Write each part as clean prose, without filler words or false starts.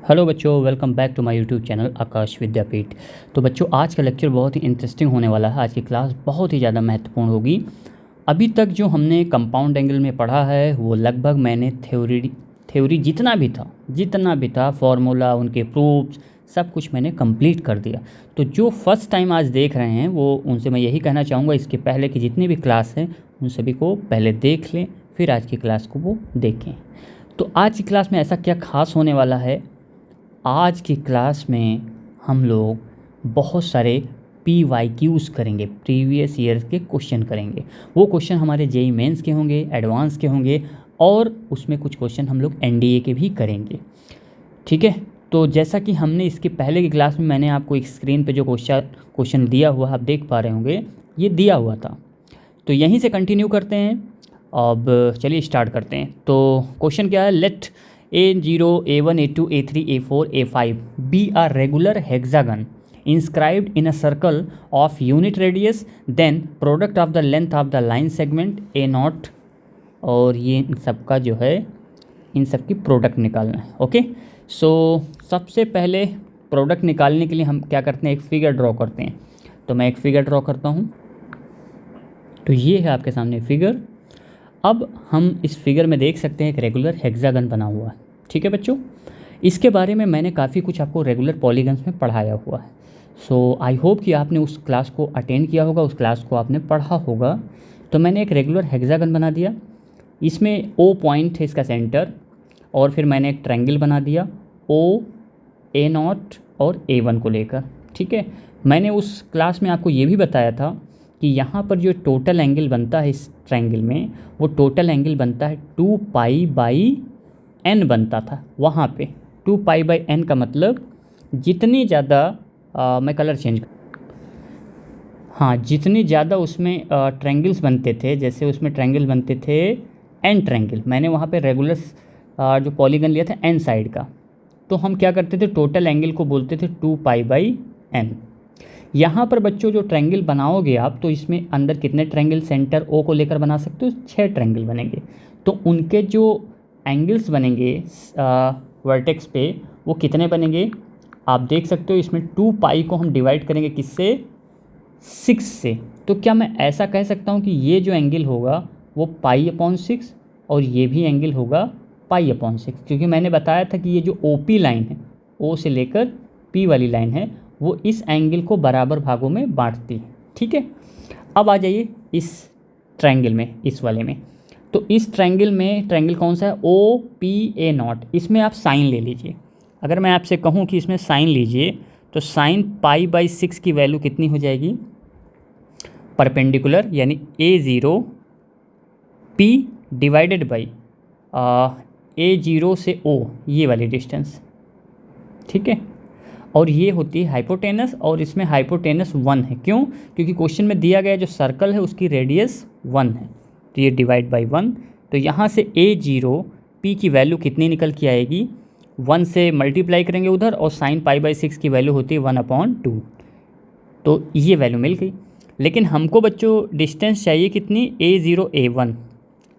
Hello बच्चों, welcome back to my YouTube channel Aakash Vidyapeeth. तो बच्चों, आज का लेक्चर बहुत ही इंटरेस्टिंग होने वाला है। आज की क्लास बहुत ही ज़्यादा महत्वपूर्ण होगी। अभी तक जो हमने कंपाउंड एंगल में पढ़ा है वो लगभग मैंने थ्योरी जितना भी था फार्मूला, उनके प्रूफ्स, सब कुछ मैंने कंप्लीट कर दिया। तो जो फर्स्ट टाइम आज देख रहे हैं वो उनसे मैं यही कहना चाहूँगा, इसके पहले की जितनी भी क्लास हैं उन सभी को पहले देख लें, फिर आज की क्लास को वो देखें। तो आज की क्लास में ऐसा क्या खास होने वाला है, आज की क्लास में हम लोग बहुत सारे PYQs करेंगे, प्रीवियस ईयर के क्वेश्चन करेंगे। वो क्वेश्चन हमारे जेई मेंस के होंगे, एडवांस के होंगे, और उसमें कुछ क्वेश्चन हम लोग NDA के भी करेंगे। ठीक है, तो जैसा कि हमने इसके पहले की क्लास में मैंने आपको एक स्क्रीन पे जो क्वेश्चन दिया हुआ आप देख पा रहे होंगे, ये दिया हुआ था। तो यहीं से कंटिन्यू करते हैं। अब चलिए स्टार्ट करते हैं। तो क्वेश्चन क्या है, late A0, A1, A2, A3, A4, A5 be a regular hexagon inscribed in a circle of unit radius, then product of the length of the line segment A0, और ये इन सब का जो है, इन सब की प्रोडक्ट निकालना है। ओके, सो सबसे पहले प्रोडक्ट निकालने के लिए हम क्या करते हैं, एक फिगर ड्रॉ करते हैं। तो मैं एक फिगर ड्रॉ करता हूँ। तो ये है आपके सामने फिगर। अब हम इस फिगर में देख सकते हैं एक रेगुलर हेक्सागन बना हुआ है। ठीक है बच्चों, इसके बारे में मैंने काफ़ी कुछ आपको रेगुलर पॉलीगन्स में पढ़ाया हुआ है। सो आई होप कि आपने उस क्लास को अटेंड किया होगा, उस क्लास को आपने पढ़ा होगा। तो मैंने एक रेगुलर हेक्सागन बना दिया, इसमें O पॉइंट है इसका सेंटर, और फिर मैंने एक ट्रायंगल बना दिया O, A0 और A1 को लेकर। ठीक है, मैंने उस क्लास में आपको ये भी बताया था कि यहाँ पर जो टोटल एंगल बनता है इस ट्रायंगल में, वो टोटल एंगल बनता है 2π/n बनता था वहाँ पे। 2π/n का मतलब जितनी ज़्यादा मैं कलर चेंज हाँ, जितनी ज़्यादा उसमें ट्रायंगल्स बनते थे, जैसे उसमें ट्रायंगल बनते थे n ट्रायंगल, मैंने वहाँ पे रेगुलर जो पॉलीगन लिया था n साइड का। तो हम क्या करते थे, टोटल एंगल को बोलते थे 2π/n। यहाँ पर बच्चों जो ट्रायंगल बनाओगे आप, तो इसमें अंदर कितने ट्रायंगल सेंटर O को लेकर बना सकते हो, 6 ट्रायंगल बनेंगे। तो उनके जो एंगल्स बनेंगे वर्टेक्स पे, वो कितने बनेंगे आप देख सकते हो। इसमें 2π को हम डिवाइड करेंगे किससे, 6 से। तो क्या मैं ऐसा कह सकता हूँ कि ये जो एंगल होगा वो π/6 और ये भी एंगल होगा π/6, क्योंकि मैंने बताया था कि ये जो OP लाइन है, O से लेकर P वाली लाइन है, वो इस एंगल को बराबर भागों में बांटती है। ठीक है, अब आ जाइए इस ट्रायंगल में, इस वाले में। तो इस ट्रायंगल में ट्रायंगल कौन सा है, OPA0। इसमें आप साइन ले लीजिए। अगर मैं आपसे कहूँ कि इसमें साइन लीजिए, तो साइन π/6 की वैल्यू कितनी हो जाएगी, परपेंडिकुलर यानी A0P डिवाइडेड बाई A0 से O, ये वाली डिस्टेंस। ठीक है, और ये होती है हाइपोटेनस, और इसमें हाइपोटेनस 1 है। क्यों, क्योंकि क्वेश्चन में दिया गया जो सर्कल है उसकी रेडियस 1 है, तो ये डिवाइड बाई 1। तो यहाँ से A0P की वैल्यू कितनी निकल के आएगी, 1 से मल्टीप्लाई करेंगे उधर, और साइन π/6 की वैल्यू होती है 1/2। तो ये वैल्यू मिल गई। लेकिन हमको बच्चों डिस्टेंस चाहिए कितनी, A0 A1।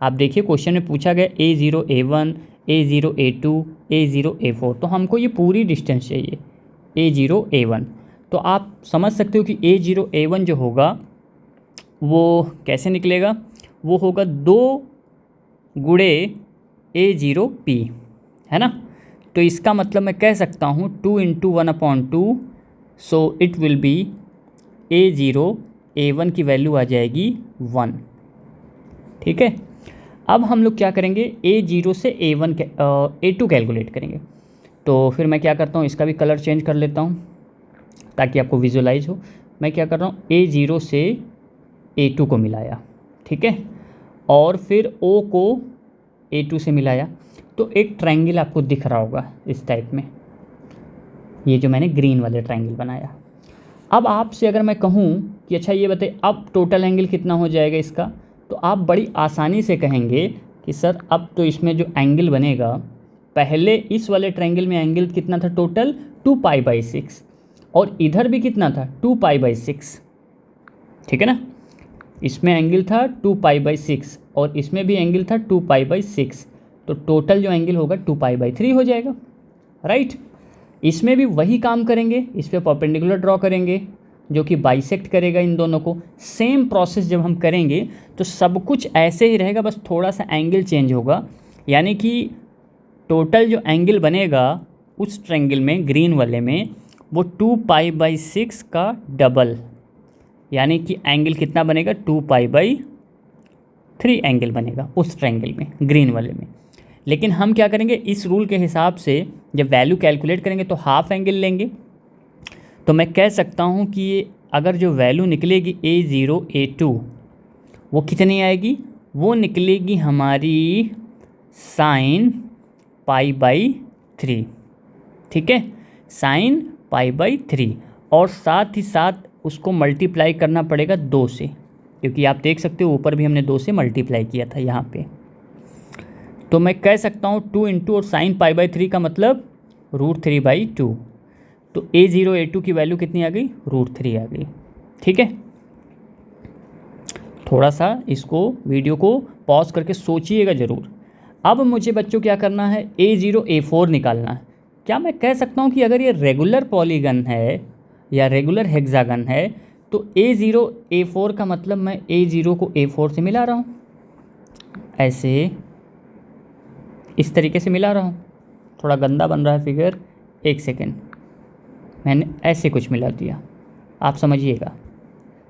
आप देखिए क्वेश्चन में पूछा गया A0 A1, A0 A2, A0 A4, तो हमको ये पूरी डिस्टेंस चाहिए A0 A1। तो आप समझ सकते हो कि A0 A1 जो होगा वो कैसे निकलेगा, वो होगा 2 गुणे A0P, है ना। तो इसका मतलब मैं कह सकता हूँ 2 × 1/2, सो it will B A0 A1 की वैल्यू आ जाएगी 1। ठीक है, अब हम लोग क्या करेंगे, A0 से A2 कैलकुलेट करेंगे। तो फिर मैं क्या करता हूँ, इसका भी कलर चेंज कर लेता हूँ ताकि आपको विजुलाइज हो। मैं क्या कर रहा हूँ, A0 से A2 को मिलाया, ठीक है, और फिर O को A2 से मिलाया। तो एक ट्रायंगल आपको दिख रहा होगा इस टाइप में, ये जो मैंने ग्रीन वाले ट्रायंगल बनाया। अब आपसे अगर मैं कहूँ कि अच्छा ये बताइए अब टोटल एंगल कितना हो जाएगा इसका, तो आप बड़ी आसानी से कहेंगे कि सर अब तो इसमें जो एंगल बनेगा, पहले इस वाले ट्रायंगल में एंगल कितना था टोटल, 2π/6, और इधर भी कितना था 2π/6। ठीक है ना, इसमें एंगल था 2π/6 और इसमें भी एंगल था 2π/6, तो टोटल जो एंगल होगा 2π/3 हो जाएगा, राइट। इसमें भी वही काम करेंगे, इस पर परपेंडिकुलर ड्रॉ करेंगे जो कि बाइसेक्ट करेगा इन दोनों को। सेम प्रोसेस जब हम करेंगे तो सब कुछ ऐसे ही रहेगा, बस थोड़ा सा एंगल चेंज होगा, यानी कि टोटल जो एंगल बनेगा उस ट्रायंगल में, ग्रीन वाले में, वो 2π/6 का डबल, यानी कि एंगल कितना बनेगा, 2π/3 एंगल बनेगा उस ट्रायंगल में, ग्रीन वाले में। लेकिन हम क्या करेंगे, इस रूल के हिसाब से जब वैल्यू कैलकुलेट करेंगे तो हाफ एंगल लेंगे। तो मैं कह सकता हूँ कि ये अगर जो वैल्यू निकलेगी A0 A2 वो कितनी आएगी, वो निकलेगी हमारी sin π/3, ठीक है, sin π/3। और साथ ही साथ उसको मल्टीप्लाई करना पड़ेगा 2 से, क्योंकि आप देख सकते हो ऊपर भी हमने 2 से मल्टीप्लाई किया था यहाँ पे। तो मैं कह सकता हूँ 2 इंटू और sin π/3 का मतलब √3/2। तो A0 A2 की वैल्यू कितनी आ गई, √3 आ गई, ठीक है। थोड़ा सा इसको वीडियो को पॉज करके सोचिएगा ज़रूर। अब मुझे बच्चों क्या करना है, A0 A4 निकालना है। क्या मैं कह सकता हूँ कि अगर ये रेगुलर पॉलीगन है या रेगुलर हेक्सागन है तो A0 A4 का मतलब मैं A0 को A4 से मिला रहा हूँ, ऐसे इस तरीके से मिला रहा हूँ। थोड़ा गंदा बन रहा है फिगर, एक सेकेंड, मैंने ऐसे कुछ मिला दिया, आप समझिएगा,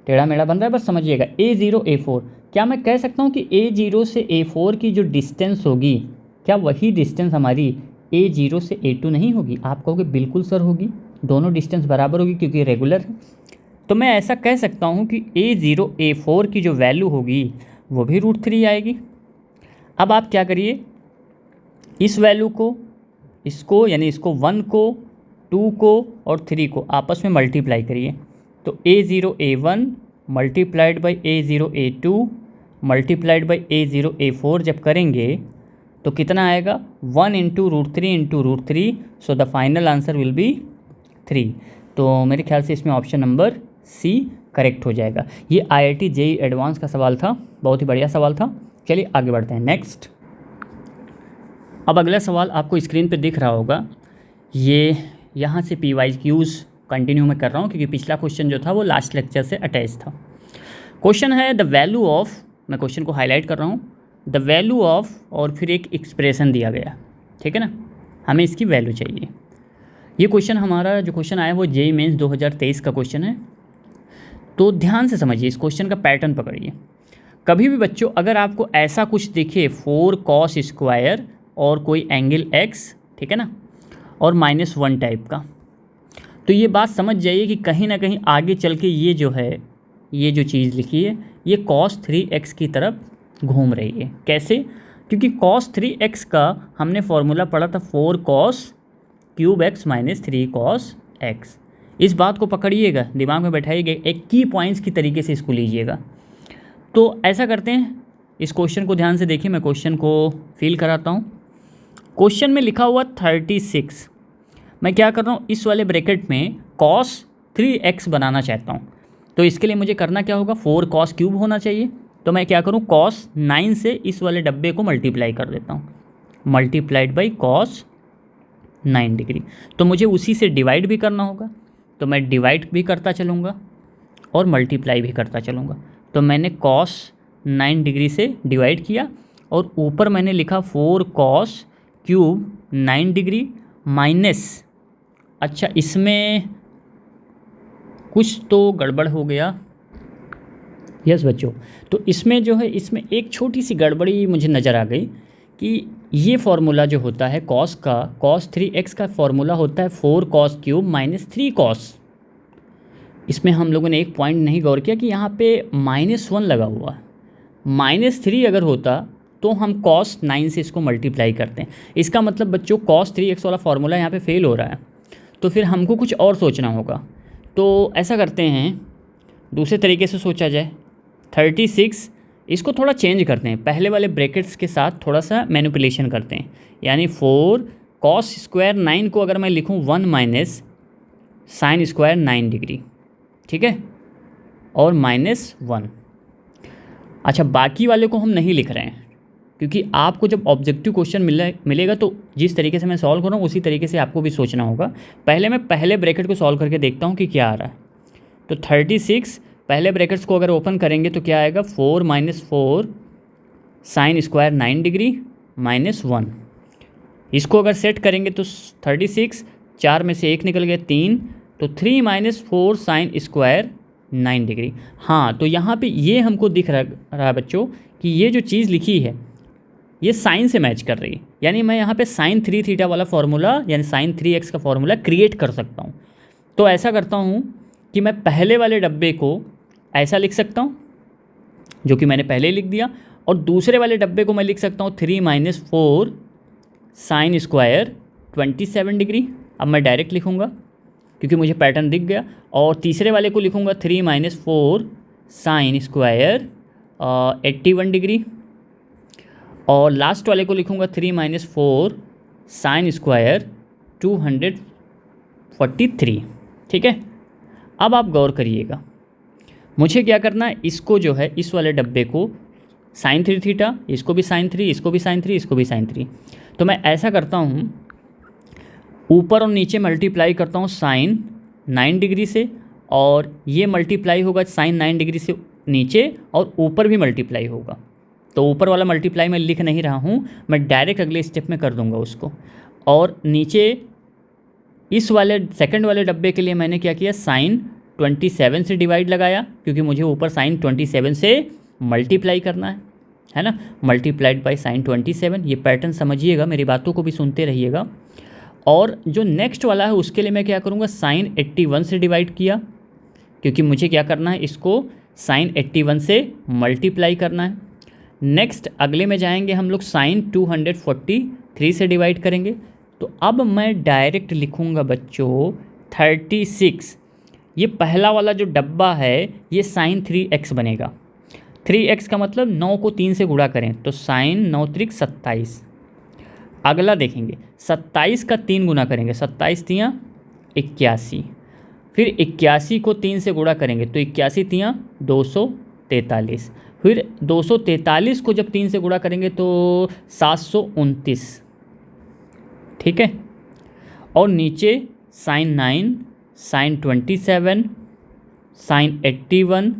टेढ़ा मेढ़ा बन रहा है, बस समझिएगा। A0 A4, क्या मैं कह सकता हूँ कि A0 से A4 की जो डिस्टेंस होगी, क्या वही डिस्टेंस हमारी A0 से A2 नहीं होगी? आप कहोगे बिल्कुल सर होगी, दोनों डिस्टेंस बराबर होगी क्योंकि रेगुलर है। तो मैं ऐसा कह सकता हूँ कि A0 A4 की जो वैल्यू होगी वो भी √3 आएगी। अब आप क्या करिए, इस वैल्यू को, इसको यानी इसको 1 को, 2 को और 3 को आपस में मल्टीप्लाई करिए। तो A0 A1 multiplied by A0 A2 multiplied by A0 A4 जब करेंगे तो कितना आएगा, 1 into √3 so the final answer will be 3। तो मेरे ख्याल से इसमें ऑप्शन नंबर C करेक्ट हो जाएगा। ये IIT JEE एडवांस का सवाल था, बहुत ही बढ़िया सवाल था। चलिए आगे बढ़ते हैं, नेक्स्ट। अब अगला सवाल आपको स्क्रीन पर दिख रहा होगा, ये यहाँ से PYQs कंटिन्यू मैं कर रहा हूँ क्योंकि पिछला क्वेश्चन जो था वो लास्ट लेक्चर से अटैच था। क्वेश्चन है द वैल्यू ऑफ, मैं क्वेश्चन को हाईलाइट कर रहा हूँ, द वैल्यू ऑफ, और फिर एक एक्सप्रेशन दिया गया, ठीक है ना, हमें इसकी वैल्यू चाहिए। ये क्वेश्चन हमारा जो क्वेश्चन आया वो JEE मेंस 2023 का क्वेश्चन है। तो ध्यान से समझिए, इस क्वेश्चन का पैटर्न पकड़िए। कभी भी बच्चों अगर आपको ऐसा कुछ दिखे 4 cos स्क्वायर और कोई एंगल x, ठीक है ना, और -1 टाइप का, तो ये बात समझ जाइए कि कहीं ना कहीं आगे चल के ये जो है, ये जो चीज़ लिखी है ये cos 3x की तरफ घूम रही है। कैसे? क्योंकि cos 3x का हमने फॉर्मूला पढ़ा था 4 cos cube x - 3 cos x। इस बात को पकड़िएगा, दिमाग में बैठाइएगा, एक की पॉइंट्स की तरीके से इसको लीजिएगा। तो ऐसा करते हैं, इस क्वेश्चन को ध्यान से देखिए, मैं क्वेश्चन को फिल कराता हूँ। क्वेश्चन में लिखा हुआ 36, मैं क्या कर रहा हूँ, इस वाले ब्रैकेट में cos 3x बनाना चाहता हूँ। तो इसके लिए मुझे करना क्या होगा, 4 cos क्यूब होना चाहिए। तो मैं क्या करूँ, cos 9 से इस वाले डब्बे को मल्टीप्लाई कर देता हूँ, मल्टीप्लाइड बाई cos 9 डिग्री। तो मुझे उसी से डिवाइड भी करना होगा, तो मैं डिवाइड भी करता चलूँगा और मल्टीप्लाई भी करता चलूँगा। तो मैंने cos 9 डिग्री से डिवाइड किया और ऊपर मैंने लिखा 4 cos क्यूब 9 डिग्री माइनस, अच्छा इसमें कुछ तो गड़बड़ हो गया, यस बच्चों। तो इसमें जो है, इसमें एक छोटी सी गड़बड़ी मुझे नज़र आ गई कि ये फार्मूला जो होता है cos का, cos 3x का फार्मूला होता है 4 cos क्यूब -3 cos। इसमें हम लोगों ने एक पॉइंट नहीं गौर किया कि यहाँ पे -1 लगा हुआ है। -3 अगर होता तो हम cos 9 से इसको मल्टीप्लाई करते हैं। इसका मतलब बच्चों cos 3x वाला फार्मूला यहाँ पे फेल हो रहा है, तो फिर हमको कुछ और सोचना होगा। तो ऐसा करते हैं, दूसरे तरीके से सोचा जाए। 36 इसको थोड़ा चेंज करते हैं, पहले वाले ब्रैकेट्स के साथ थोड़ा सा मैनिपुलेशन करते हैं, यानी 4 cos स्क्वायर 9 को अगर मैं लिखूँ 1 माइनस sin स्क्वायर 9 डिग्री, ठीक है, और -1। अच्छा बाकी वाले को हम नहीं लिख रहे हैं क्योंकि आपको जब ऑब्जेक्टिव क्वेश्चन मिलेगा तो जिस तरीके से मैं सॉल्व कर रहा हूँ उसी तरीके से आपको भी सोचना होगा। पहले मैं पहले ब्रैकेट को सॉल्व करके देखता हूँ कि क्या आ रहा है। तो 36 पहले ब्रैकेट्स को अगर ओपन करेंगे तो क्या आएगा, 4 - 4 साइन स्क्वायर 9 डिग्री -1। इसको अगर सेट करेंगे तो 36 4 में से 1 निकल गया 3, तो 3 - 4 साइन स्क्वायर 9 डिग्री। हाँ, तो यहाँ पे ये हमको दिख रहा है बच्चों कि ये जो चीज़ लिखी है ये साइन से मैच कर रही है, यानी मैं यहाँ पे साइन 3 थीटा वाला फार्मूला यानी साइन 3x का फार्मूला क्रिएट कर सकता हूँ। तो ऐसा करता हूँ कि मैं पहले वाले डब्बे को ऐसा लिख सकता हूँ जो कि मैंने पहले ही लिख दिया, और दूसरे वाले डब्बे को मैं लिख सकता हूँ 3 - 4 साइन स्क्वायर 27 डिग्री। अब मैं डायरेक्ट लिखूँगा क्योंकि मुझे पैटर्न दिख गया, और तीसरे वाले को लिखूँगा 3 - 4 साइन स्क्वायर 81 डिग्री, और लास्ट वाले को लिखूँगा 3 - 4 साइन स्क्वायर 243। ठीक है, अब आप गौर करिएगा, मुझे क्या करना है, इसको जो है इस वाले डब्बे को साइन 3 थीटा, इसको भी साइन 3, इसको भी साइन 3, इसको भी साइन 3। तो मैं ऐसा करता हूँ, ऊपर और नीचे मल्टीप्लाई करता हूँ साइन 9 डिग्री से, और ये मल्टीप्लाई होगा साइन 9 डिग्री से नीचे, और ऊपर भी मल्टीप्लाई होगा। तो ऊपर वाला मल्टीप्लाई मैं लिख नहीं रहा हूँ, मैं डायरेक्ट अगले स्टेप में कर दूँगा उसको। और नीचे इस वाले सेकंड वाले डब्बे के लिए मैंने क्या किया, साइन 27 से डिवाइड लगाया, क्योंकि मुझे ऊपर साइन 27 से मल्टीप्लाई करना है ना, मल्टीप्लाइड बाय साइन 27। ये पैटर्न समझिएगा, मेरी बातों को भी सुनते रहिएगा। और जो नेक्स्ट वाला है उसके लिए मैं क्या करूँगा, साइन 81 से डिवाइड किया, क्योंकि मुझे क्या करना है, इसको साइन 81 से मल्टीप्लाई करना है। नेक्स्ट अगले में जाएंगे हम लोग, साइन 243 से डिवाइड करेंगे। तो अब मैं डायरेक्ट लिखूँगा बच्चों 36, ये पहला वाला जो डब्बा है ये साइन 3x बनेगा। 3x का मतलब 9 को 3 से गुणा करें तो साइन 9 त्रिक 27। अगला देखेंगे 27 का 3 गुना करेंगे, 27 तियाँ 81, फिर 81 को 3 से गुणा करेंगे तो 81 तियाँ 243, फिर 243 को जब 3 से गुणा करेंगे तो 729। ठीक है, और नीचे साइन 9, साइन 27, साइन 81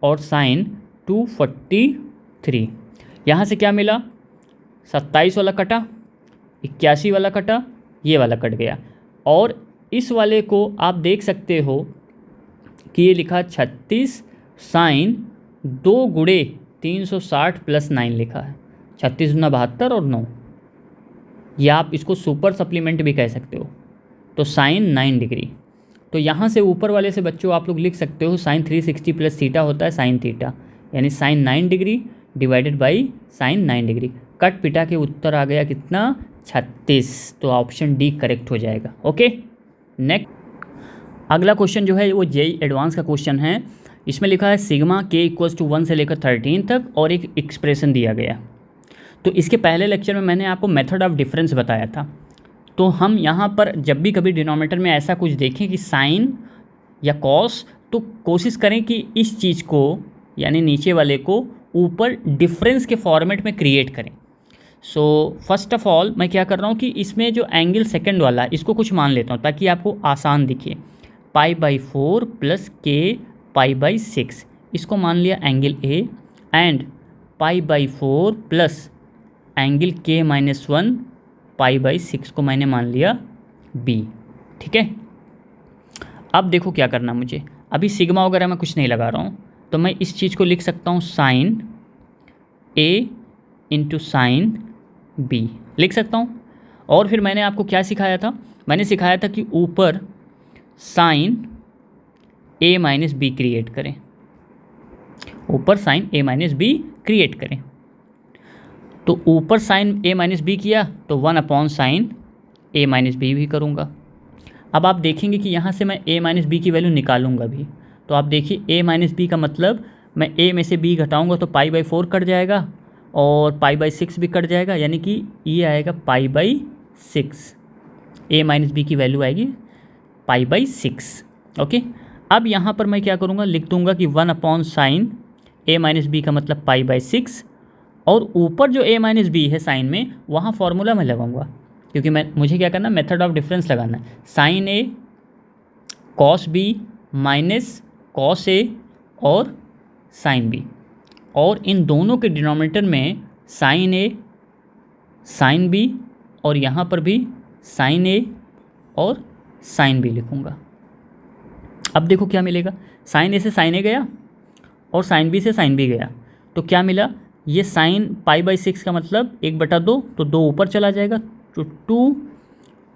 और साइन 243। यहाँ से क्या मिला, 27 वाला कटा, 81 वाला कटा, ये वाला कट गया। और इस वाले को आप देख सकते हो कि ये लिखा 36 साइन 2 गुणे 360 प्लस 9 लिखा है, 36 गुना 72 और 9, या आप इसको सुपर सप्लीमेंट भी कह सकते हो। तो साइन 9 डिग्री, तो यहाँ से ऊपर वाले से बच्चों आप लोग लिख सकते हो साइन 360 प्लस थीटा होता है साइन थीटा, यानी sine 9 degree divided by sine 9 degree. कट पिटा के उत्तर आ गया कितना, 36। तो ऑप्शन डी करेक्ट हो जाएगा। ओके, नेक्स्ट अगला क्वेश्चन जो है वो जेईई एडवांस का क्वेश्चन है। इसमें लिखा है सिग्मा के इक्वल्स टू 1 से लेकर 13 तक, और एक एक्सप्रेशन दिया गया। तो इसके पहले लेक्चर में मैंने आपको मेथड ऑफ डिफरेंस बताया था। तो हम यहाँ पर जब भी कभी डिनोमिनेटर में ऐसा कुछ देखें कि साइन या कॉस, तो कोशिश करें कि इस चीज़ को यानी नीचे वाले को ऊपर डिफरेंस के फॉर्मेट में क्रिएट करें। सो फर्स्ट ऑफ ऑल मैं क्या कर रहा हूँ कि इसमें जो एंगल सेकंड वाला इसको कुछ मान लेता हूँ ताकि आपको आसान दिखे। π/4 प्लस के π/6, इसको मान लिया angle A, and π/4 plus angle k-1 π/6 को मैंने मान लिया बी। ठीक है, अब देखो क्या करना मुझे, अभी सिग्मा वगैरह मैं कुछ नहीं लगा रहा हूँ, तो मैं इस चीज़ को लिख सकता हूँ साइन ए इंटू साइन बी लिख सकता हूँ। और फिर मैंने आपको क्या सिखाया था, मैंने सिखाया था कि ऊपर sine A minus B create करें, ऊपर sine A minus B create करें। तो ऊपर साइन ए माइनस बी किया तो 1 साइन ए माइनस बी भी करूँगा। अब आप देखेंगे कि यहाँ से मैं ए माइनस बी की वैल्यू निकालूंगा भी। तो आप देखिए ए माइनस बी का मतलब मैं ए में से बी घटाऊंगा तो π/4 कट जाएगा और π/6 भी कट जाएगा, यानी कि ये आएगा π/6। ए माइनस बी की वैल्यू आएगी π/6। ओके, अब यहाँ पर मैं क्या करूँगा, लिख दूँगा कि 1 साइन ए माइनस बी का मतलब π/6 और ऊपर जो a माइनस बी है साइन में, वहाँ फॉर्मूला मैं लगाऊंगा, क्योंकि मुझे क्या करना, मेथड ऑफ डिफरेंस लगाना है। Sine a cos b minus cos a और साइन b, और इन दोनों के डिनोमिनेटर में साइन a साइन b और यहाँ पर भी साइन a और साइन b लिखूँगा। अब देखो क्या मिलेगा, साइन a से साइन a गया और साइन b से साइन b गया, तो क्या मिला, ये साइन π/6 का मतलब 1/2, तो 2 ऊपर चला जाएगा, तो 2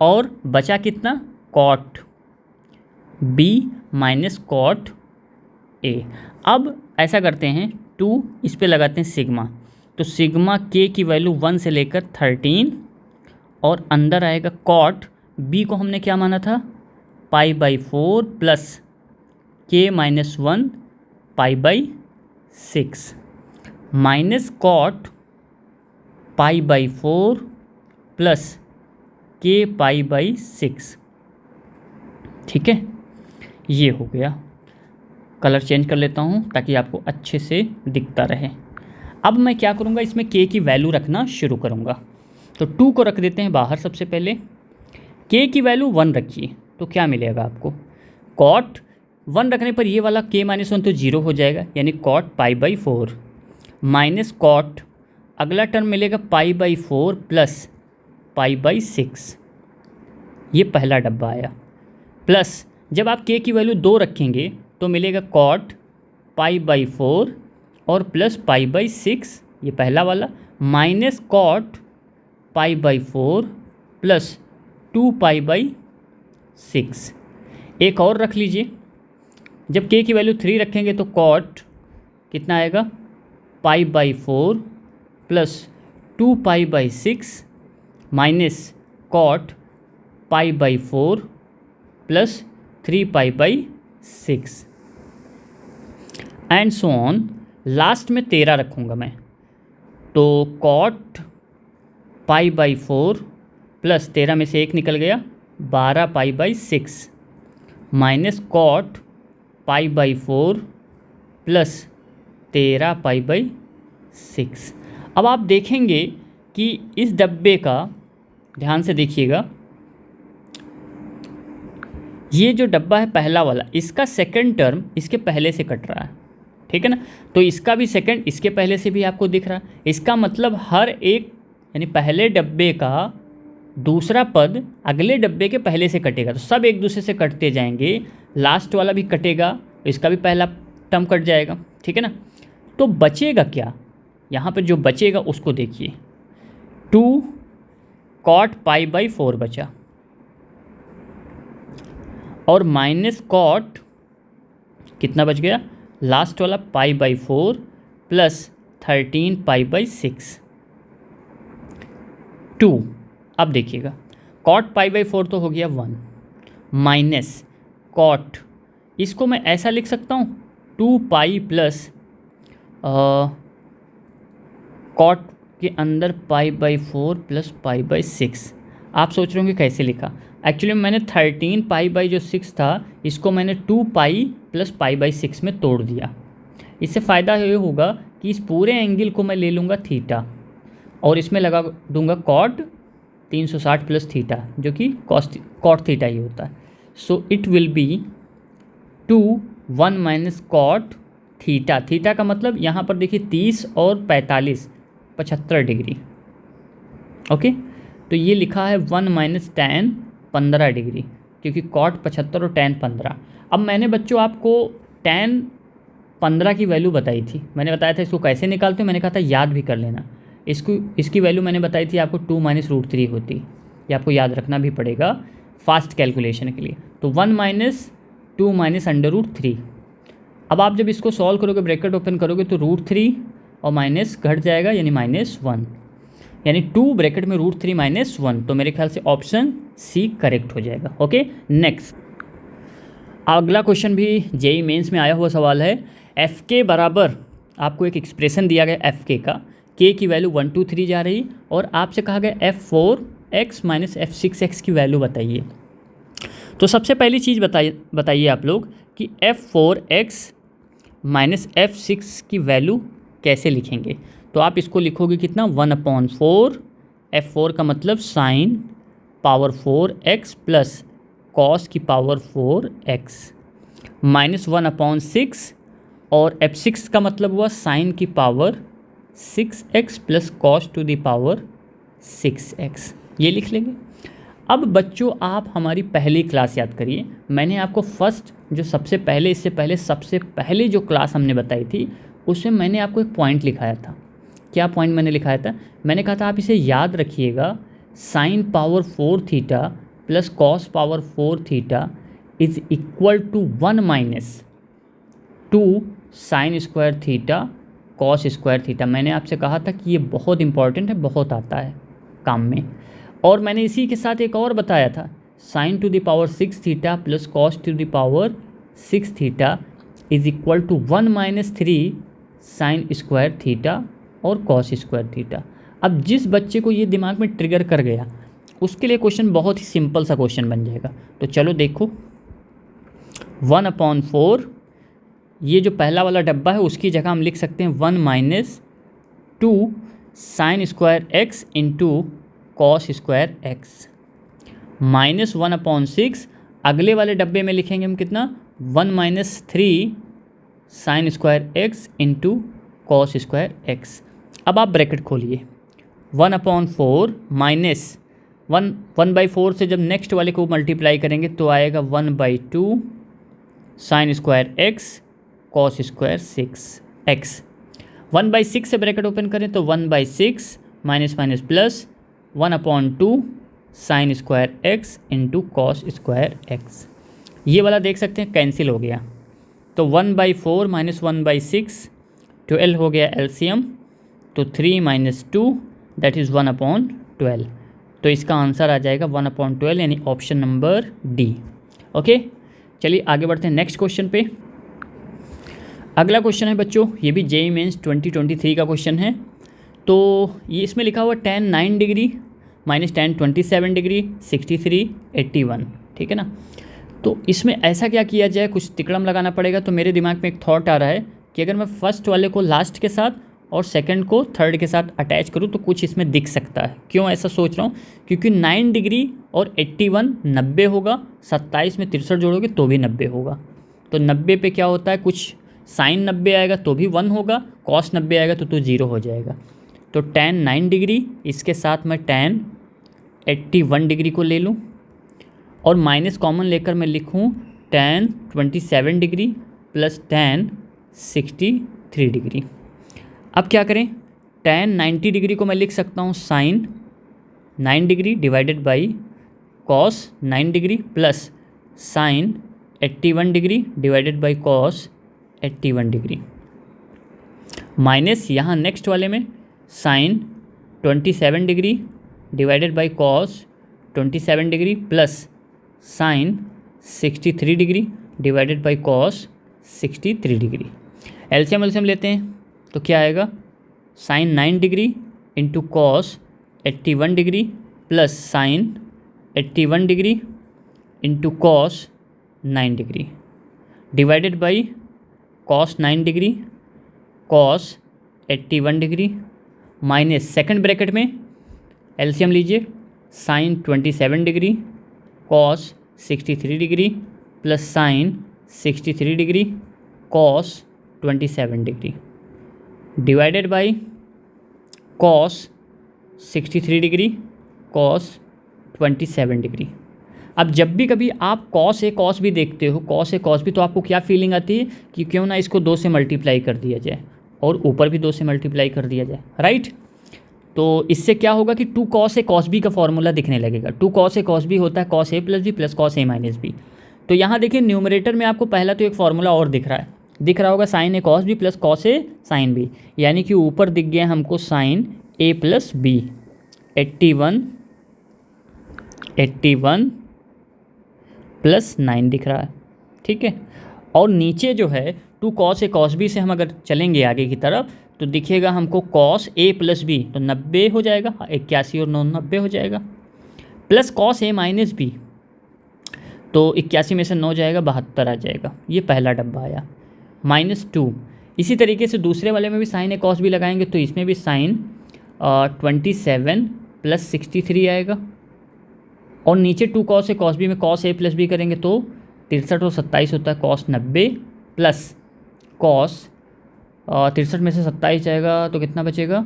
और बचा कितना, cot b minus cot a। अब ऐसा करते हैं, 2 इस पे लगाते हैं सिग्मा, तो सिग्मा k की वैल्यू 1 से लेकर 13, और अंदर आएगा कॉट b को हमने क्या माना था, π/4 plus k minus 1 π/6 minus cot π/4 plus k π/6। ठीक है, ये हो गया। कलर चेंज कर लेता हूँ ताकि आपको अच्छे से दिखता रहे। अब मैं क्या करूँगा, इसमें k की वैल्यू रखना शुरू करूँगा। तो 2 को रख देते हैं बाहर। सबसे पहले k की वैल्यू 1 रखिए, तो क्या मिलेगा आपको, कॉट 1 रखने पर ये वाला k माइनस 1 तो 0 हो जाएगा, यानी कॉट π/4 माइनस कॉट, अगला टर्म मिलेगा π/4 प्लस π/6, ये पहला डब्बा आया, प्लस जब आप k की वैल्यू 2 रखेंगे तो मिलेगा कॉट π/4 और प्लस π/6, ये पहला वाला, माइनस कॉट π/4 प्लस 2π/6। एक और रख लीजिए, जब k की वैल्यू 3 रखेंगे तो कॉट कितना आएगा, π/4 plus 2π/6 minus cot π/4 plus 3π/6 and so on. Last में 13 रखूँगा मैं, तो कॉट π/4 प्लस 13 में से 1 निकल गया, 12π/6 माइनस कॉट π/4 प्लस 13π/6। अब आप देखेंगे कि इस डब्बे का, ध्यान से देखिएगा, ये जो डब्बा है पहला वाला, इसका सेकंड टर्म इसके पहले से कट रहा है, ठीक है ना, तो इसका भी सेकंड इसके पहले से भी आपको दिख रहा है। इसका मतलब हर एक, यानी पहले डब्बे का दूसरा पद अगले डब्बे के पहले से कटेगा, तो सब एक दूसरे से कटते जाएंगे, लास्ट वाला भी कटेगा, इसका भी पहला टर्म कट जाएगा, ठीक है ना। तो बचेगा क्या, यहाँ पर जो बचेगा उसको देखिए, 2 कॉट π/4 बचा और माइनस कॉट कितना बच गया, लास्ट वाला π/4 प्लस 13π/6 2। अब देखिएगा, कॉट π/4 तो हो गया 1 माइनस कॉट, इसको मैं ऐसा लिख सकता हूँ 2π प्लस कॉट के अंदर π/4 प्लस π/6। आप सोच रहे होंगे कैसे लिखा, एक्चुअली मैंने 13π/6 था, इसको मैंने 2π प्लस π/6 में तोड़ दिया। इससे फ़ायदा ये होगा कि इस पूरे एंगल को मैं ले लूँगा थीटा और इसमें लगा दूंगा कॉट 360 प्लस थीटा, जो कि कॉट थीटा ही होता है। So it will be 2 1 minus cot theta, theta का मतलब यहाँ पर देखिए 30 और 45 75 डिग्री, ओके। तो ये लिखा है 1 माइनस tan 15 डिग्री, क्योंकि कॉट 75 और tan 15। अब मैंने बच्चों आपको tan 15 की वैल्यू बताई थी, मैंने बताया था इसको कैसे निकालते हैं, मैंने कहा था याद भी कर लेना। इसकी वैल्यू मैंने बताई थी आपको 2 माइनस √3 होती, ये आपको याद रखना भी पड़ेगा फास्ट कैलकुलेशन के लिए। तो 1 माइनस 2 माइनस √3। अब आप जब इसको सॉल्व करोगे, ब्रैकेट ओपन करोगे, तो √3 और माइनस घट जाएगा, यानी -1, यानी 2 ब्रैकेट में √3 -1। तो मेरे ख्याल से ऑप्शन सी करेक्ट हो जाएगा। ओके, नेक्स्ट अगला क्वेश्चन भी जेई मेंस में आया हुआ सवाल है। एफ के बराबर आपको एक एक्सप्रेशन दिया गया एफ के का, के की वैल्यू 1 2 3 जा रही और आपसे कहा गया f4x माइनस f6x की वैल्यू बताइए। तो सबसे पहली चीज़ बताइए आप लोग कि f4x माइनस f6 की वैल्यू कैसे लिखेंगे। तो आप इसको लिखोगे कितना 1/4, F4 का मतलब sine power 4x plus cos की पावर 4x माइनस 1/6 और F6 का मतलब हुआ साइन की power 6x plus cos to the power 6x, ये लिख लेंगे। अब बच्चों आप हमारी पहली क्लास याद करिए, मैंने आपको फर्स्ट जो सबसे पहले इससे पहले सबसे पहले जो क्लास हमने बताई थी उसमें मैंने आपको एक पॉइंट लिखाया था। क्या पॉइंट मैंने लिखाया था? मैंने कहा था आप इसे याद रखिएगा, sine power 4 theta plus cos power 4 theta is equal to 1 minus 2 sine square theta cos square theta. मैंने आपसे कहा था कि ये बहुत इंपॉर्टेंट है, बहुत आता है काम में। और मैंने इसी के साथ एक और बताया था, sine to the power 6 theta plus cos to the power 6 theta is equal to 1 minus 3 sine square theta और कॉस स्क्वायर थीटा। अब जिस बच्चे को ये दिमाग में ट्रिगर कर गया उसके लिए क्वेश्चन बहुत ही सिंपल सा क्वेश्चन बन जाएगा। तो चलो देखो, 1/4 ये जो पहला वाला डब्बा है उसकी जगह हम लिख सकते हैं 1 minus 2 sine square x into cos square x minus 1/6, अगले वाले डब्बे में लिखेंगे हम कितना 1 minus 3 sine square x into cos square x. अब आप ब्रैकेट खोलिए, 1/4 माइनस 1/4 से जब नेक्स्ट वाले को मल्टीप्लाई करेंगे तो आएगा 1/2 sine square x cos square 6x। 1/6 से ब्रैकेट ओपन करें तो 1/6 minus minus plus 1/2 sine square x into cos square x. ये वाला देख सकते हैं कैंसिल हो गया, तो 1/4 माइनस 1/6 12 हो गया एलसीएम, तो 3 माइनस 2 दैट इज़ 1/12। तो इसका आंसर आ जाएगा 1/12 यानी ऑप्शन नंबर डी। ओके, चलिए आगे बढ़ते हैं नेक्स्ट क्वेश्चन पे। अगला क्वेश्चन है बच्चों, ये भी जेईई मेंस 2023 का क्वेश्चन है। तो ये इसमें लिखा हुआ tan 9 degree minus tan 27 degree 63 81, ठीक है ना। तो इसमें ऐसा क्या किया जाए, कुछ तिकड़म लगाना पड़ेगा। तो मेरे दिमाग में एक थॉट आ रहा है कि अगर मैं फर्स्ट वाले को लास्ट के साथ और सेकंड को थर्ड के साथ अटैच करूँ तो कुछ इसमें दिख सकता है। क्यों ऐसा सोच रहा हूँ? क्योंकि 9 डिग्री और 81 90 होगा, 27 में 63 जोड़ोगे तो भी 90 होगा। तो 90 पे क्या होता है, कुछ साइन 90 आएगा तो भी 1 होगा, कॉस 90 आएगा तो 0 हो जाएगा। तो tan 9 डिग्री इसके साथ मैं tan 81 डिग्री को ले लूँ और माइनस कॉमन लेकर मैं लिखूँ tan 27 degree plus tan 63 degree. अब क्या करें, tan 90 डिग्री को मैं लिख सकता हूँ sine 9 degree divided by cos 9 degree plus sine 81 degree divided by cos 81 degree minus यहाँ नेक्स्ट वाले में sine 27 degree divided by cos 27 degree plus sine 63 degree divided by cos 63 degree. LCM लेते हैं तो क्या आएगा, sine 9 degree into cos 81 degree plus sine 81 degree into cos 9 degree divided by cos 9 degree cos 81 degree minus second bracket में LCM लीजिए, sine 27 degree cos 63 degree plus sine 63 degree cos 27 degree divided by cos 63 degree cos 27 degree. अब जब भी कभी आप cos A cos भी देखते हो, कॉस ए कॉस भी, तो आपको क्या फीलिंग आती है कि क्यों ना इसको 2 से मल्टीप्लाई कर दिया जाए और ऊपर भी 2 से मल्टीप्लाई कर दिया जाए, राइट। तो इससे क्या होगा कि 2 cos a cos b का फॉर्मूला दिखने लगेगा। 2 cos a cos b होता है cos a plus B plus cos a minus B. तो यहाँ देखिए न्यूमरेटर में आपको पहला तो एक फार्मूला और दिख रहा होगा sine A cos b plus cos a sine b, यानी कि ऊपर दिख गया हमको sine a plus B 81 plus 9 दिख रहा है, ठीक है। और नीचे जो है 2 cos a cos b से हम अगर चलेंगे आगे की तरफ तो दिखेगा हमको cos a प्लस बी, तो 90 हो जाएगा, 81 और 9 90 हो जाएगा, plus cos a minus B, तो 81 में से 9 जाएगा 72 आ जाएगा। ये पहला डब्बा आया। -2 इसी तरीके से दूसरे वाले में भी साइन ए कॉस बी लगाएंगे तो इसमें भी साइन 27 + 63 आएगा, और नीचे 2 कॉस ए कॉस बी में कॉस ए प्लस बी करेंगे तो 63 और 27 होता है कॉस 90 प्लस कॉस 63 में से 27 जाएगा तो कितना बचेगा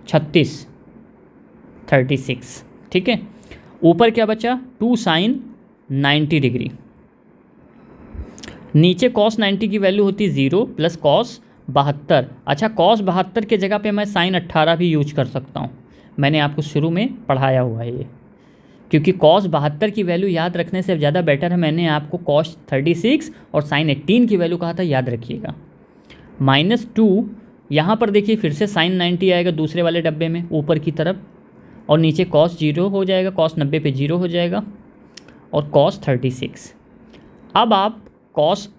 36। ठीक है, ऊपर क्या बचा 2 साइन 90 डिग्री, नीचे कॉस 90 की वैल्यू होती है 0 प्लस कॉस 72। अच्छा, कॉस 72 के जगह पे मैं साइन 18 भी यूज कर सकता हूँ, मैंने आपको शुरू में पढ़ाया हुआ है ये, क्योंकि कॉस 72 की वैल्यू याद रखने से ज़्यादा बेटर है। मैंने आपको कॉस 36 और साइन 18 की वैल्यू कहा था, याद रखिएगा। -2 यहाँ पर देखिए फिर से साइन 90 आएगा दूसरे वाले डब्बे में ऊपर की तरफ, और नीचे कॉस 0 हो जाएगा, कॉस 90 पे 0 हो जाएगा, और कॉस 36। अब आप कॉस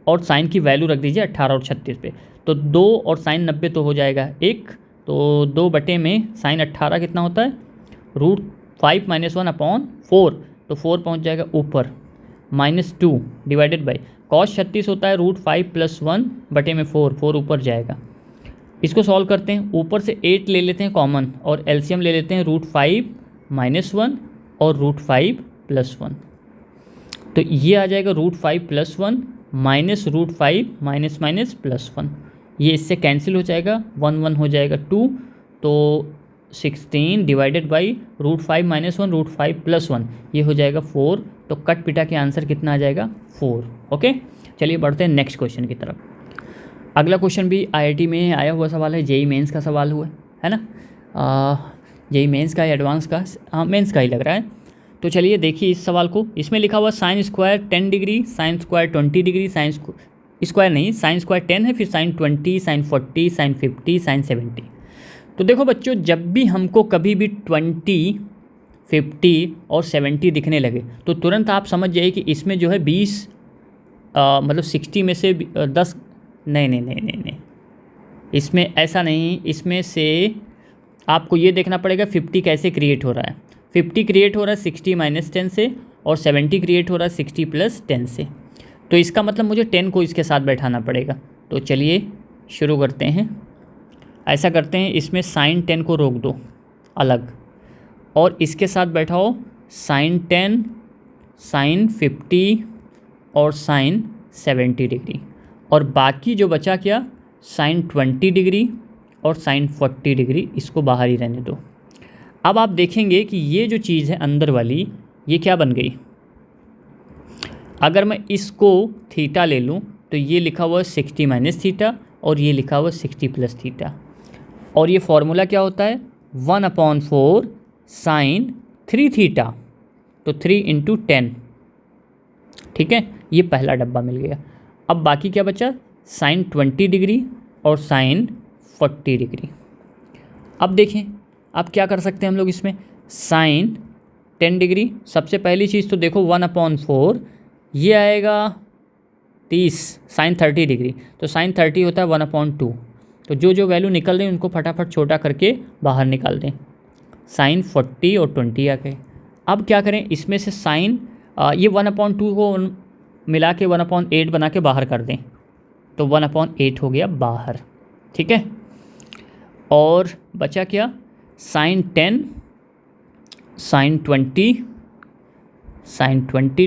और साइन की वैल्यू रख दीजिए 18 और 36 पे, तो 2 और साइन 90 तो हो जाएगा 1, तो 2 बटे में साइन 18 कितना होता है √5 - 1/4, तो 4 पहुँच जाएगा ऊपर, -2 डिवाइडेड बाई कॉस 36 होता है √5 + 1 बटे में 4 ऊपर जाएगा। इसको सॉल्व करते हैं, ऊपर से 8 ले लेते हैं कॉमन और एलसीएम ले लेते हैं √5 - 1 और √5 + 1, तो ये आ जाएगा √5 + 1 माइनस √5 माइनस +1, ये इससे कैंसिल हो जाएगा, 1 1 हो जाएगा 2, तो 16 डिवाइडेड बाई √5 - 1 √5 + 1, ये हो जाएगा 4, तो कट पिटा के आंसर कितना आ जाएगा 4। ओके, चलिए बढ़ते हैं नेक्स्ट क्वेश्चन की तरफ। अगला क्वेश्चन भी आईआईटी में आया हुआ सवाल है, जेई मेंस का सवाल हुआ है ना, जेई मेंस का या एडवांस का, हाँ मेंस का ही लग रहा है। तो चलिए देखिए इस सवाल को, इसमें लिखा हुआ sine square 10 degree, sine square 20 degree, sine square नहीं, साइन स्क्वायर 10 है, फिर साइन 20, साइन 40, साइन 50, साइन 70। तो देखो बच्चों, जब भी हमको कभी भी 20, 50 और 70 दिखने लगे तो तुरंत आप समझ जाइए कि इसमें जो है 20 मतलब 60 में से 10, नहीं, इसमें ऐसा नहीं, इसमें से आपको ये देखना पड़ेगा 50 कैसे क्रिएट हो रहा है। 50 क्रिएट हो रहा है 60 - 10 से, और 70 क्रिएट हो रहा है 60 + 10 से, तो इसका मतलब मुझे 10 को इसके साथ बैठाना पड़ेगा। तो चलिए शुरू करते हैं, ऐसा करते हैं, इसमें साइन 10 को रोक दो अलग, और इसके साथ बैठाओ साइन 10, साइन 50 और साइन 70 डिग्री, और बाकी जो बचा क्या साइन 20 डिग्री और साइन 40 डिग्री, इसको बाहर ही रहने दो। अब आप देखेंगे कि ये जो चीज़ है अंदर वाली, ये क्या बन गई, अगर मैं इसको थीटा ले लूँ तो ये लिखा हुआ है 60 - थीटा, और ये लिखा हुआ है 60 + थीटा, और ये फॉर्मूला क्या होता है 1/4 साइन 3 थीटा, तो 3 × 10। ठीक है, ये पहला डब्बा मिल गया। अब बाकी क्या बचा, साइन 20 डिग्री और साइन 40 डिग्री। अब देखें, अब क्या कर सकते हैं हम लोग इसमें, साइन 10 डिग्री, सबसे पहली चीज़ तो देखो 1/4, ये आएगा 30, साइन 30 डिग्री, तो साइन 30 होता है 1/2, तो जो वैल्यू निकल रही है उनको फटाफट छोटा करके बाहर निकाल दें। साइन 40 और 20 आ गए। अब क्या करें, इसमें से साइन ये 1/2 को मिला के 1/8 बना के बाहर कर दें, तो 1/8 हो गया बाहर। ठीक है, और बचा क्या, sine 10, sine 20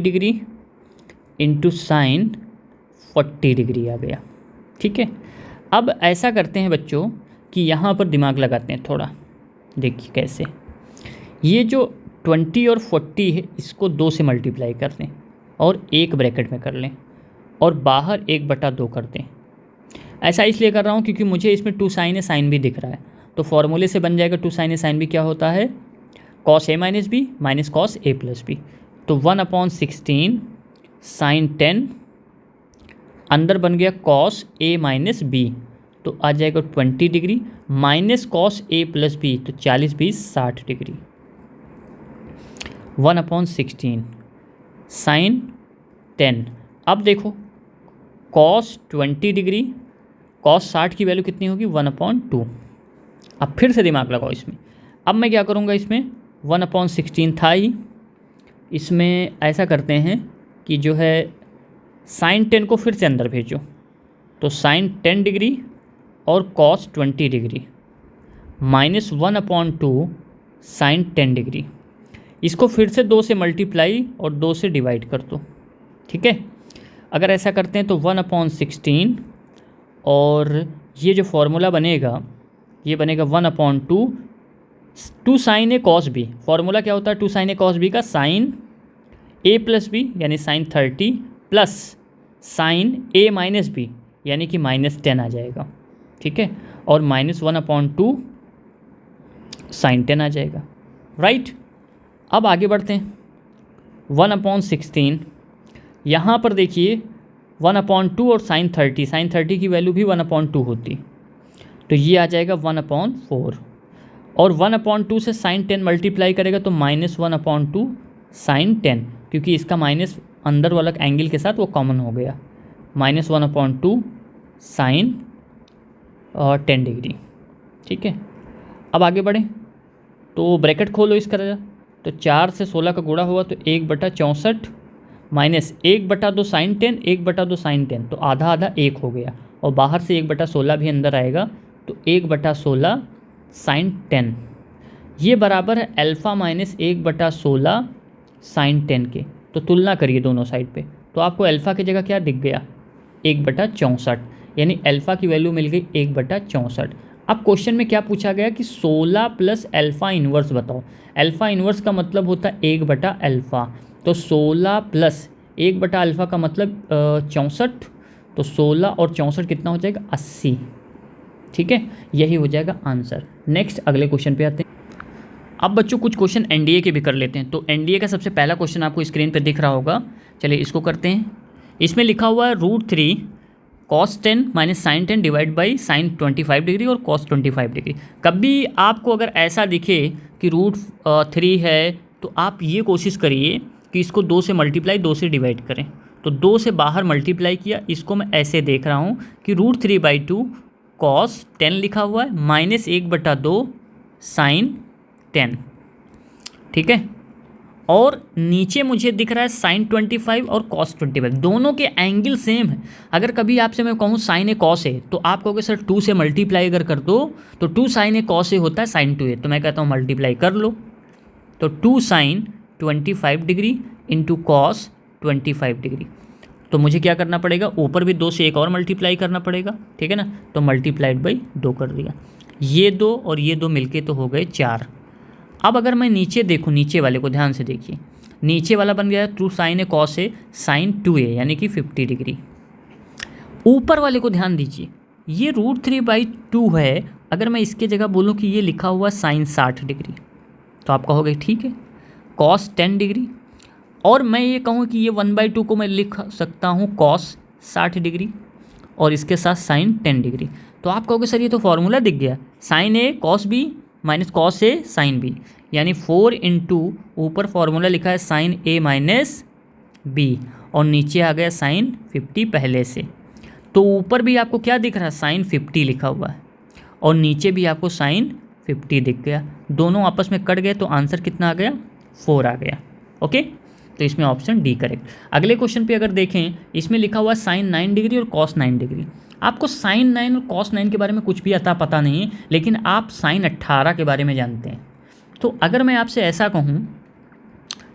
degree into sine 40 degree आ गया। ठीक है, अब ऐसा करते हैं बच्चों कि यहाँ पर दिमाग लगाते हैं थोड़ा, देखिए कैसे, ये जो 20 और 40 है इसको 2 से मल्टीप्लाई कर लें और एक ब्रैकेट में कर लें, और बाहर 1/2 कर दें। ऐसा इसलिए कर रहा हूँ क्योंकि मुझे इसमें 2 साइन ए साइन भी दिख रहा है, तो फॉर्मूले से बन जाएगा 2 साइन ए साइन बी क्या होता है, cos a - b minus cos a + b, तो 1/16 साइन 10 अंदर बन गया cos a - b, तो आ जाएगा 20 degree minus cos a + b, तो 40 20 60 डिग्री, 1/16 साइन 10। अब देखो cos 20 डिग्री, cos 60 की वैल्यू कितनी होगी 1/2। अब फिर से दिमाग लगाओ इसमें, अब मैं क्या करूँगा, इसमें 1/16 था ही, इसमें ऐसा करते हैं कि जो है साइन 10 को फिर से अंदर भेजो, तो साइन 10 डिग्री और कॉस 20 डिग्री -1/2 साइन 10 डिग्री। इसको फिर से 2 से मल्टीप्लाई और 2 से डिवाइड कर दो, ठीक है। अगर ऐसा करते हैं तो 1/16 और ये जो फॉर्मूला बनेगा ये बनेगा 1/2 two sine A cos B. Formula क्या होता है two sine A cos B का? साइन ए प्लस बी यानी sine 30 plus sine A minus B यानी कि -10 आ जाएगा, ठीक है। और -1/2 साइन 10 आ जाएगा, राइट। अब आगे बढ़ते हैं। 1/16 यहाँ पर देखिए 1/2 और साइन 30 की वैल्यू भी 1/2 होती, तो ये आ जाएगा 1/4 और 1/2 से साइन 10 मल्टीप्लाई करेगा तो -1/2 साइन 10, क्योंकि इसका माइनस अंदर वाला एंगल के साथ वो कॉमन हो गया, -1/2 साइन 10 डिग्री, ठीक है। अब आगे बढ़ें तो ब्रैकेट खोलो इसका, तो 4 से 16 का गुणा हुआ तो 1/64 माइनस 1/2 साइन 10, 1/2 साइन 10, तो आधा आधा 1 हो गया और बाहर से 1/16 भी अंदर आएगा तो 1/16 साइन 10, ये बराबर है अल्फ़ा माइनस 1/16 साइन 10 के। तो तुलना करिए दोनों साइड पे, तो आपको अल्फ़ा की जगह क्या दिख गया? 1/64, यानी अल्फ़ा की वैल्यू मिल गई 1/64। अब क्वेश्चन में क्या पूछा गया कि 16 प्लस अल्फ़ा इन्वर्स बताओ। अल्फ़ा इन्वर्स का मतलब होता है 1/अल्फ़ा, तो 16 प्लस 1/अल्फ़ा का मतलब 64, तो 16 और 64 कितना हो जाएगा? 80, ठीक है। यही हो जाएगा आंसर। नेक्स्ट अगले क्वेश्चन पे आते हैं। अब बच्चों कुछ क्वेश्चन एनडीए के भी कर लेते हैं। तो एनडीए का सबसे पहला क्वेश्चन आपको स्क्रीन पे दिख रहा होगा, चलिए इसको करते हैं। इसमें लिखा हुआ है √3 cos 10 minus sine 10 divide by sine 25 degree और cos 25 डिग्री। कभी आपको अगर ऐसा दिखे कि √3 है तो आप ये कोशिश करिए कि इसको 2 से मल्टीप्लाई 2 से डिवाइड करें। तो 2 से बाहर मल्टीप्लाई किया, इसको मैं ऐसे देख रहा हूँ कि √3/2 cos 10 लिखा हुआ है माइनस 1/2 साइन 10, ठीक है। और नीचे मुझे दिख रहा है साइन 25 और cos 25, दोनों के एंगल सेम है। अगर कभी आपसे मैं कहूँ साइन ए कॉस ए, तो आप कहोगे सर 2 से मल्टीप्लाई अगर कर दो तो 2 साइन ए कॉस ए होता है साइन 2a, तो मैं कहता हूँ मल्टीप्लाई कर लो। तो 2 sine 25 degree into cos 25 degree, तो मुझे क्या करना पड़ेगा? ऊपर भी 2 से एक और मल्टीप्लाई करना पड़ेगा, ठीक है ना। तो मल्टीप्लाइड बाई 2 कर दिया, ये 2 और ये 2 मिलके तो हो गए 4। अब अगर मैं नीचे देखूँ, नीचे वाले को ध्यान से देखिए, नीचे वाला बन गया 2 sign A cos A sign 2a यानी कि 50 डिग्री। ऊपर वाले को ध्यान दीजिए, ये √3/2 है। अगर मैं इसके जगह बोलूँ कि ये लिखा हुआ साइन 60 डिग्री, तो आप कहोगे ठीक है। cos 10 डिग्री, और मैं ये कहूँ कि ये 1/2 को मैं लिख सकता हूँ cos 60 डिग्री और इसके साथ साइन 10 डिग्री, तो आप कहोगे सर ये तो फॉर्मूला दिख गया, sign A cos B minus cos A sine B, यानी 4 इंटू ऊपर फॉर्मूला लिखा है साइन ए माइनस बी और नीचे आ गया साइन 50 पहले से। तो ऊपर भी आपको क्या दिख रहा है? साइन 50 लिखा हुआ है और नीचे भी आपको साइन 50 दिख गया, दोनों आपस में कट गए तो आंसर कितना आ गया? 4 आ गया, ओके। तो इसमें ऑप्शन डी करेक्ट। अगले क्वेश्चन पे अगर देखें, इसमें लिखा हुआ साइन 9 डिग्री और कॉस 9 डिग्री। आपको साइन 9 और कॉस 9 के बारे में कुछ भी अता पता नहीं है, लेकिन आप साइन 18 के बारे में जानते हैं। तो अगर मैं आपसे ऐसा कहूँ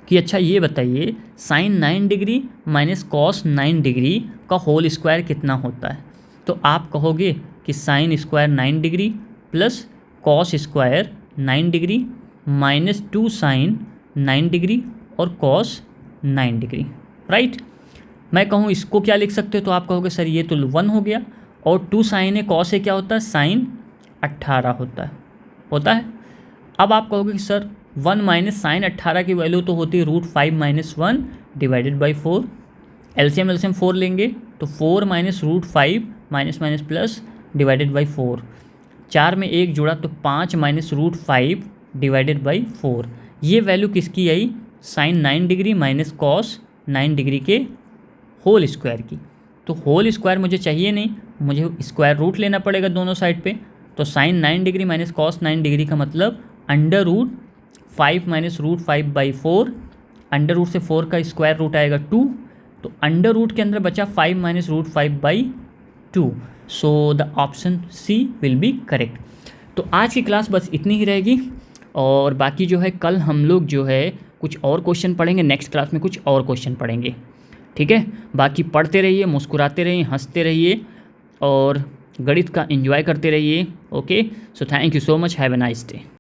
कि अच्छा ये बताइए sine 9 degree minus cos 9 degree का होल स्क्वायर कितना होता है, तो आप कहोगे कि sine square 9 degree plus cos square 9 degree minus 2 sine 9 degree और कॉस 9 डिग्री, राइट। मैं कहूँ इसको क्या लिख सकते हो, तो आप कहोगे सर ये तो 1 हो गया, और 2 साइन ए कॉस ए क्या होता है? साइन 18 होता है। अब आप कहोगे कि सर 1 माइनस साइन 18 की वैल्यू तो होती है √5 माइनस 1 डिवाइडेड बाई 4। एलसीएम 4 लेंगे तो 4 minus √5 minus minus plus divided by 4, 4 में 1 जुड़ा तो 5 माइनस √5 डिवाइडेड बाई 4। ये वैल्यू किसकी आई? Sine 9 degree minus cos 9 degree के होल स्क्वायर की। तो होल स्क्वायर मुझे चाहिए नहीं, मुझे स्क्वायर रूट लेना पड़ेगा दोनों साइड पे। तो sine 9 degree minus cos 9 degree का मतलब √5 माइनस √5/4, अंडर रूट से 4 का स्क्वायर रूट आएगा 2, तो अंडर रूट के अंदर बचा 5 minus √5/4, 2, so the option C will be correct. तो आज की क्लास बस इतनी ही रहेगी, और बाकी जो है कल हम लोग जो है कुछ और क्वेश्चन पढ़ेंगे, नेक्स्ट क्लास में कुछ और क्वेश्चन पढ़ेंगे, ठीक है। बाकी पढ़ते रहिए, मुस्कुराते रहिए, हंसते रहिए और गणित का एंजॉय करते रहिए। Okay, so thank you so much, have a nice day.